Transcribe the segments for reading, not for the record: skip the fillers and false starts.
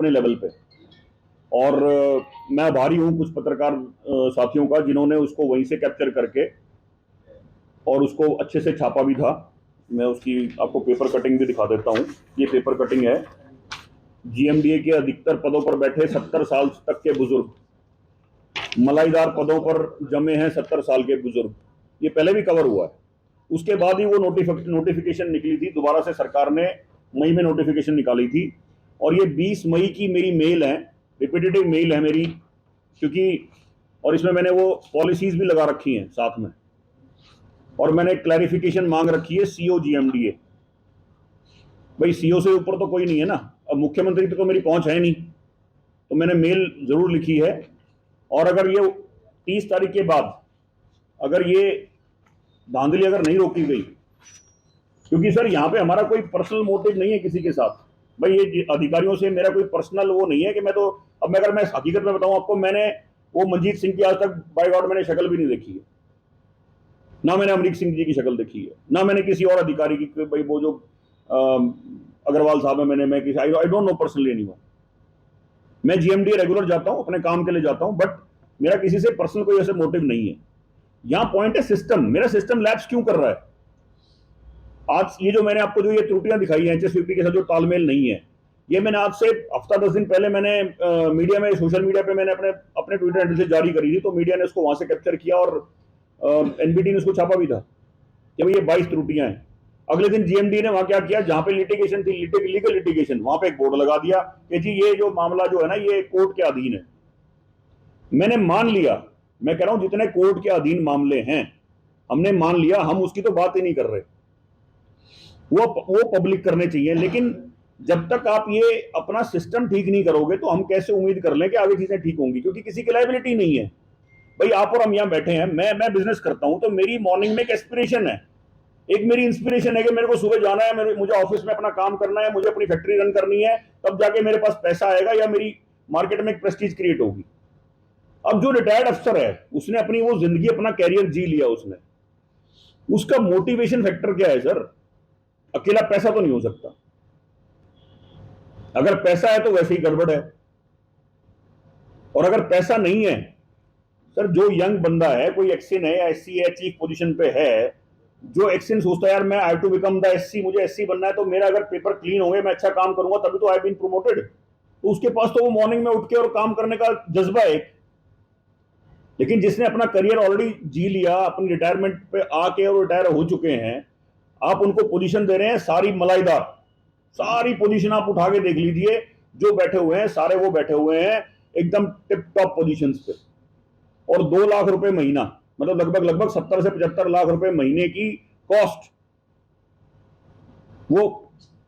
अपने लेवल पे। और मैं आभारी हूं कुछ पत्रकार साथियों का जिन्होंने उसको वहीं से कैप्चर करके और उसको अच्छे से छापा भी था। मैं उसकी आपको पेपर कटिंग भी दिखा देता हूं। ये पेपर कटिंग है। जीएमडीए के अधिकतर पदों पर बैठे 70 साल तक के बुजुर्ग, मलाईदार पदों पर जमे हैं 70 साल के बुजुर्ग। ये पहले भी कवर हुआ है। उसके बाद ही वो नोटिफिकेशन निकली थी, दोबारा से सरकार ने मई में नोटिफिकेशन निकाली थी। और ये 20 मई की मेरी मेल है, रिपीटेटिव मेल है मेरी, क्योंकि और इसमें मैंने वो पॉलिसीज भी लगा रखी हैं साथ में, और मैंने क्लैरिफिकेशन मांग रखी है सीओ जीएमडीए। भाई सीओ से ऊपर तो कोई नहीं है ना, अब मुख्यमंत्री तो मेरी पहुंच है नहीं, तो मैंने मेल जरूर लिखी है। और अगर ये 30 तारीख के बाद अगर ये धांधली अगर नहीं रोकी गई, क्योंकि सर यहाँ पे हमारा कोई पर्सनल मोटिव नहीं है किसी के साथ। भाई ये अधिकारियों से मेरा कोई पर्सनल वो नहीं है कि मैं तो, अब मैं अगर मैं हकीकत में बताऊं आपको, मैंने वो मनजीत सिंह की आज तक बाय गॉड मैंने शक्ल भी नहीं देखी है, ना मैंने अमरीक सिंह जी की शक्ल देखी है, ना मैंने किसी और अधिकारी की। भाई वो जो अग्रवाल साहब है, मैं किसी I don't know personally anyone. मैं जीएमडी रेगुलर जाता हूं, अपने काम के लिए जाता हूं, बट मेरा किसी से पर्सनल कोई ऐसे मोटिव नहीं है। यहां पॉइंट है सिस्टम, मेरा सिस्टम लैप्स क्यों कर रहा है। आज ये जो मैंने आपको जो ये त्रुटियां दिखाई हैं एचएसवीपी के साथ, जो तालमेल नहीं है, ये मैंने आज से हफ्ता 10 दिन पहले मैंने मीडिया में, सोशल मीडिया पे मैंने अपने अपने ट्विटर हैंडल से जारी करी थी, तो मीडिया ने उसको वहां से कैप्चर किया और एनबीटी ने उसको छापा भी था कि भाई ये 22 त्रुटियां हैं। अगले दिन जीएमडी ने वहां क्या किया, जहां पे लिटिगेशन थी, लीगल लिटिगेशन, वहां पे एक बोर्ड लगा दिया कि जी ये जो मामला जो है ना ये कोर्ट के अधीन है। मैंने मान लिया, मैं कह रहा हूं जितने कोर्ट के अधीन मामले हैं हमने मान लिया, हम उसकी तो बात ही नहीं कर रहे, वो पब्लिक करने चाहिए। लेकिन जब तक आप ये अपना सिस्टम ठीक नहीं करोगे तो हम कैसे उम्मीद कर लें कि आगे चीजें ठीक होंगी, क्योंकि किसी की लायबिलिटी नहीं है। भाई आप और हम यहां बैठे हैं, मैं बिजनेस करता हूं, तो मेरी मॉर्निंग में एक एस्पिरेशन है, एक मेरी इंस्पिरेशन है कि मेरे को सुबह जाना है, मुझे ऑफिस में अपना काम करना है, मुझे अपनी फैक्ट्री रन करनी है, तब जाके मेरे पास पैसा आएगा या मेरी मार्केट में एक प्रेस्टीज क्रिएट होगी। अब जो रिटायर्ड अफसर है उसने अपनी वो जिंदगी, अपना कैरियर जी लिया उसने, उसका मोटिवेशन फैक्टर क्या है सर। अकेला पैसा तो नहीं हो सकता, अगर पैसा है तो वैसे ही गड़बड़ है। और अगर पैसा नहीं है सर, जो यंग बंदा है, कोई एक्सिन है या एससी है, चीफ पोजीशन पे है, जो एक्सिन सोचता है यार मैं आई टू बिकम द एससी, मुझे एससी बनना है, तो मेरा अगर पेपर क्लीन होंगे, मैं अच्छा काम करूंगा तभी तो आई बीन प्रोमोटेड, तो उसके पास तो वो मॉर्निंग में उठ के और काम करने का जज्बा है। लेकिन जिसने अपना करियर ऑलरेडी जी लिया, अपनी रिटायरमेंट पे आके और रिटायर हो चुके हैं, आप उनको पोजीशन दे रहे हैं सारी मलाईदार, सारी पोजीशन आप उठा के देख लीजिए, जो बैठे हुए हैं सारे वो बैठे हुए हैं एकदम टिप टॉप पोजीशंस पे, और 2 लाख रुपए महीना, मतलब लगभग 70 से 75 लाख रुपए महीने की कॉस्ट, वो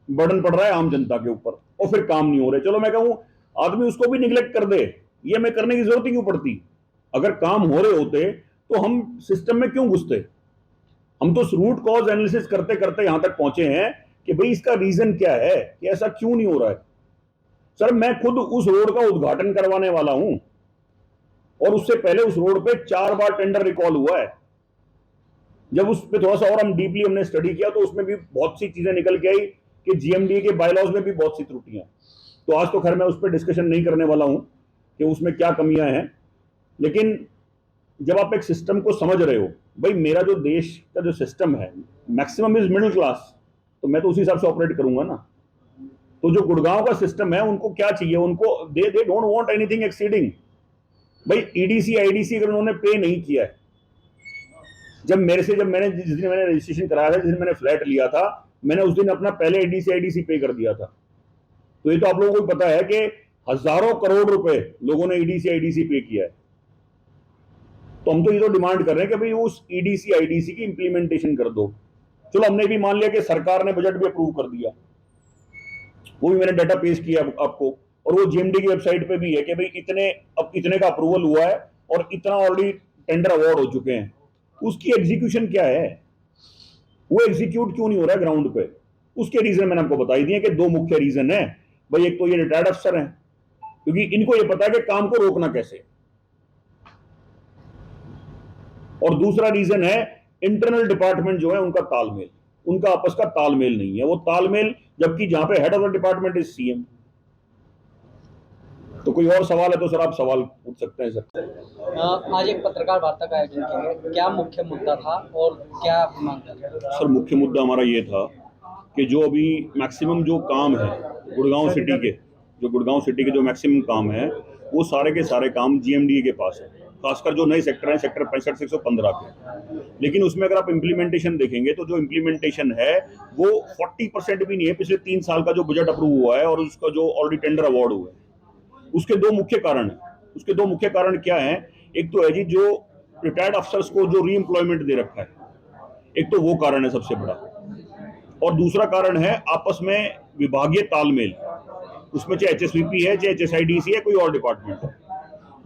बर्डन पड़ रहा है आम जनता के ऊपर, और फिर काम नहीं हो रहे। चलो मैं कहूं आदमी उसको भी निगलेक्ट कर दे, ये मैं करने की जरूरत ही क्यों पड़ती। अगर काम हो रहे होते तो हम सिस्टम में क्यों घुसते। हम तो रूट कॉज एनालिसिस करते करते यहां तक पहुंचे हैं कि भाई इसका रीजन क्या है कि ऐसा क्यों नहीं हो रहा है। सर मैं खुद उस रोड का उद्घाटन करवाने वाला हूं, और उससे पहले उस रोड पे 4 बार टेंडर रिकॉल हुआ है। जब उस पर थोड़ा सा और हम डीपली हमने स्टडी किया तो उसमें भी बहुत सी चीजें निकल के आई कि जीएमडी के बायलॉज में भी बहुत सी त्रुटियां। तो आज तो खैर मैं उस पर डिस्कशन नहीं करने वाला हूं कि उसमें क्या कमियां हैं, लेकिन जब आप एक सिस्टम को समझ रहे हो, भाई मेरा जो देश का जो सिस्टम है मैक्सिमम इज मिडिल क्लास, तो मैं तो उसी हिसाब से ऑपरेट करूंगा ना। तो जो गुड़गांव का सिस्टम है उनको क्या चाहिए, उनको they don't want anything exceeding. भाई ईडीसी आईडीसी अगर उन्होंने पे नहीं किया है, जब मैंने जिस दिन मैंने रजिस्ट्रेशन कराया था, जिस दिन मैंने फ्लैट लिया था, मैंने उस दिन अपना पहले ईडीसी आईडीसी पे कर दिया था। तो ये तो आप लोगों को पता है कि हजारों करोड़ रुपए लोगों ने ईडीसी आईडीसी पे किया है। तो हम तो ये तो डिमांड कर रहे हैं कि भाई उस ईडीसी आईडीसी की इंप्लीमेंटेशन कर दो। चलो हमने भी मान लिया कि सरकार ने बजट भी अप्रूव कर दिया, वो भी मैंने डाटा पेश किया आपको, और वो जीएमडी की वेबसाइट पे भी है कि भाई इतने का अप्रूवल हुआ है और इतना ऑलरेडी टेंडर अवार्ड हो चुके हैं। उसकी एग्जीक्यूशन क्या है, वो एग्जीक्यूट क्यों नहीं हो रहा है ग्राउंड पे। उसके रीजन मैंने आपको बताई दिए कि 2 मुख्य रीजन है। भाई एक तो ये रिटायर्ड अफसर हैं, क्योंकि इनको ये पता है कि काम को रोकना कैसे, और दूसरा रीजन है इंटरनल डिपार्टमेंट जो है उनका तालमेल, उनका आपस का तालमेल नहीं है। वो तालमेल, जबकि जहां पे head of the department is CM, तो कोई और सवाल है तो सर आप सवाल पूछ सकते हैं सर। आज एक पत्रकार वार्ता का आयोजन किया गया, क्या मुख्य मुद्दा था और क्या मांग था? सर मुख्य मुद्दा हमारा ये था कि जो अभी मैक्सिमम जो काम है गुड़गांव सिटी के, जो मैक्सिमम काम है वो सारे के सारे काम जीएमडीए के पास है, खासकर जो नए सेक्टर हैं, सेक्टर 65 से 115 के। लेकिन उसमें अगर आप इम्प्लीमेंटेशन देखेंगे तो जो इम्प्लीमेंटेशन है वो 40% भी नहीं है। पिछले 3 साल का जो बजट अप्रूव हुआ है और उसका जो ऑलरेडी टेंडर अवार्ड हुआ है, उसके दो मुख्य कारण हैं। उसके दो मुख्य कारण क्या हैं? एक तो है जी जो रिटायर्ड अफसर्स को जो रीएम्प्लॉयमेंट दे रखा है, एक तो वो कारण है सबसे बड़ा, और दूसरा कारण है आपस में विभागीय तालमेल। उसमें चाहे एचएसवीपी है, चाहे एचएसआईडीसी है, कोई और डिपार्टमेंट है,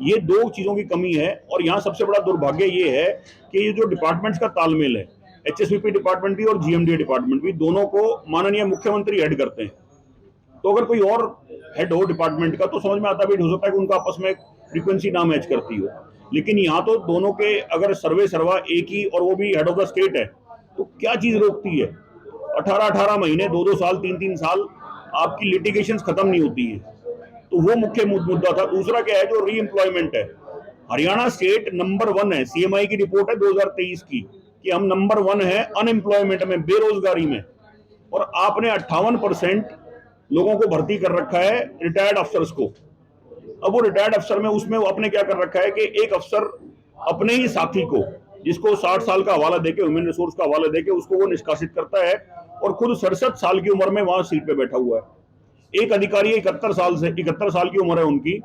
ये दो चीजों की कमी है। और यहाँ सबसे बड़ा दुर्भाग्य ये है कि ये जो डिपार्टमेंट्स का तालमेल है, एचएसवीपी डिपार्टमेंट भी और जीएमडीए डिपार्टमेंट भी, दोनों को माननीय मुख्यमंत्री हेड करते हैं। तो अगर कोई और हेड हो डिपार्टमेंट का तो समझ में आता भी हो सकता है कि उनका आपस में फ्रीक्वेंसी ना मैच करती हो, लेकिन यहाँ तो दोनों के अगर सर्वे सर्वा एक ही, और वो भी हेड ऑफ द स्टेट है, तो क्या चीज रोकती है? 18-18 महीने, 2-2 साल, 3-3 साल आपकी लिटिगेशन खत्म नहीं होती है। तो वो मुख्य मुद्दा था। दूसरा क्या है, जो री एम्प्लॉयमेंट है, हरियाणा स्टेट नंबर 1 है। सीएमआई की रिपोर्ट है 2023 की कि हम नंबर 1 है अनएम्प्लॉयमेंट में, बेरोजगारी में, और आपने 58% लोगों को भर्ती कर रखा है, रिटायर्ड अफसर्स को। अब वो रिटायर्ड अफसर में उसमें आपने क्या कर रखा है कि एक अफसर अपने ही साथी को, जिसको 60 साल का हवाला देके, ह्यूमन रिसोर्स का हवाला देके उसको वो निष्कासित करता है, और खुद 67 साल की उम्र में वहां सीट पे बैठा हुआ है। एक अधिकारी 71 साल की उम्र है उनकी,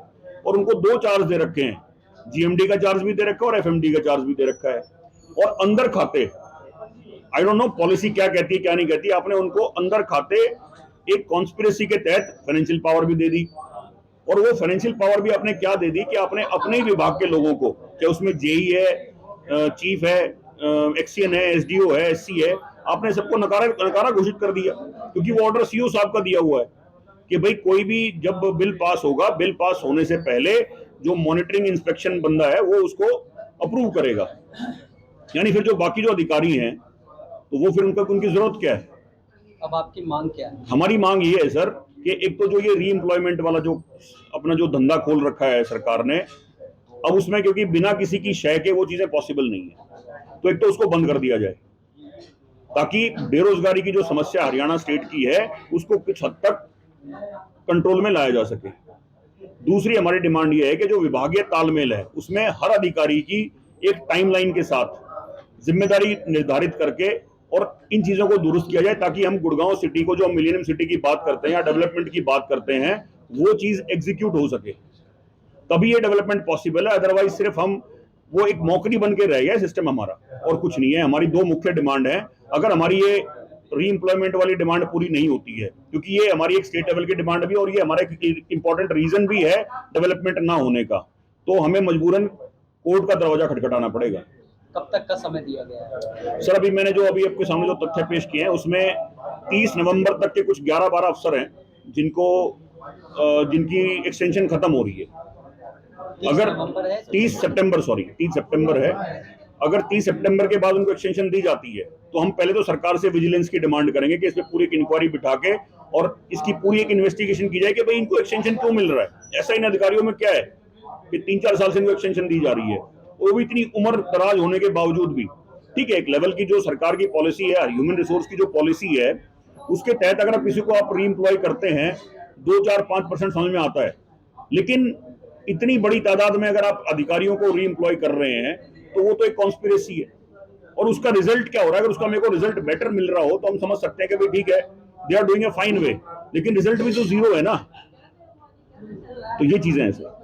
और उनको 2 चार्ज दे रखे हैं, जीएमडी का चार्ज भी दे रखा है और एफएमडी का चार्ज भी दे रखा है। और अंदर खाते, आई डोंट नो पॉलिसी क्या कहती है क्या नहीं कहती, आपने उनको अंदर खाते एक कॉन्स्पिरेसी के तहत फाइनेंशियल पावर भी दे दी। और वो फाइनेंशियल पावर भी आपने क्या दे दी कि आपने अपने ही विभाग के लोगों को, क्या उसमें जेई है, चीफ है, एक्सीएन है, एसडीओ है, एससी है, आपने सबको नकारा घोषित कर दिया, क्योंकि वो ऑर्डर सीओ साहब का दिया हुआ है कि भाई कोई भी जब बिल पास होगा, बिल पास होने से पहले जो मॉनिटरिंग इंस्पेक्शन बंदा है वो उसको अप्रूव करेगा। यानी फिर जो बाकी जो अधिकारी हैं तो वो फिर उनकी जरूरत क्या है? अब आपकी मांग क्या है? हमारी मांग ये है सर कि एक तो जो ये री एम्प्लॉयमेंट वाला जो अपना जो धंधा खोल रखा है सरकार ने, अब उसमें क्योंकि बिना किसी की शय के वो चीजें पॉसिबल नहीं है, तो एक तो उसको बंद कर दिया जाए, ताकि बेरोजगारी की जो समस्या हरियाणा स्टेट की है उसको कुछ हद तक कंट्रोल में लाया जा सके। दूसरी हमारी डिमांड ये है कि जो विभागीय तालमेल है उसमें हर अधिकारी की एक टाइमलाइन के साथ जिम्मेदारी निर्धारित करके और इन चीजों को दुरुस्त किया जाए, ताकि हम गुड़गांव सिटी को, जो हम मिलेनियम सिटी की बात करते हैं या डेवलपमेंट की बात करते हैं, वो चीज एग्जीक्यूट हो सके, तभी ये डेवलपमेंट पॉसिबल है। अदरवाइज सिर्फ हम वो एक मौकरी बन के रह गया सिस्टम हमारा, और कुछ नहीं है। हमारी दो मुख्य डिमांड है। अगर हमारी ये री एम्प्लॉयमेंट वाली डिमांड पूरी नहीं होती है, क्योंकि ये हमारी एक स्टेट लेवल की डिमांड भी और ये हमारा एक इंपॉर्टेंट रीजन भी है डेवलपमेंट ना होने का, तो हमें मजबूरन कोर्ट का दरवाजा खटखटाना पड़ेगा। कब तक का समय दिया गया है? सर अभी मैंने जो अभी आपके सामने जो तथ्य पेश किए हैं उसमें 30 नवंबर तक के कुछ 11-12 अफसर हैं जिनकी एक्सटेंशन खत्म हो रही है। अगर 30 सितंबर है, अगर 30 सितंबर के बाद उनको एक्सटेंशन दी जाती है तो हम पहले तो सरकार से विजिलेंस की डिमांड करेंगे कि इसमें पूरी एक इंक्वायरी बिठा के और इसकी पूरी एक इन्वेस्टिगेशन की जाए कि भाई इनको एक्सटेंशन क्यों मिल रहा है। ऐसा इन अधिकारियों में क्या है कि 3-4 साल से इनको एक्सटेंशन दी जा रही है, वो भी इतनी उम्र दराज होने के बावजूद भी। ठीक है, एक लेवल की जो सरकार की पॉलिसी है, ह्यूमन रिसोर्स की जो पॉलिसी है, उसके तहत अगर किसी को आप री एम्प्लॉय करते हैं 2-4-5% समझ में आता है, लेकिन इतनी बड़ी तादाद में अगर आप अधिकारियों को री एम्प्लॉय कर रहे हैं तो वो तो एक कॉन्स्पिरेसी है। और उसका रिजल्ट क्या हो रहा है? अगर उसका मेरे को रिजल्ट बेटर मिल रहा हो तो हम समझ सकते हैं कि भाई ठीक है, they are doing a fine way, लेकिन रिजल्ट भी तो जीरो है ना। तो ये चीजें हैं सर।